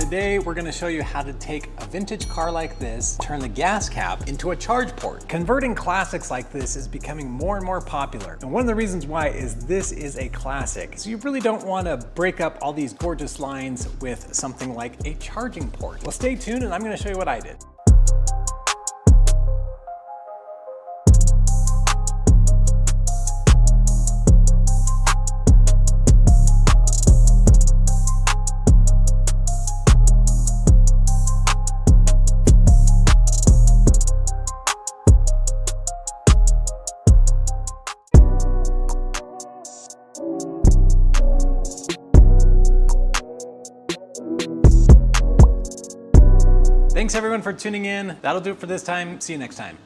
Today, we're gonna show you how to take a vintage car like this, turn the gas cap into a charge port. Converting classics like this is becoming more and more popular. And one of the reasons why is this is a classic. So you really don't wanna break up all these gorgeous lines with something like a charging port. Well, stay tuned and I'm gonna show you what I did. Thanks everyone for tuning in. That'll do it for this time. See you next time.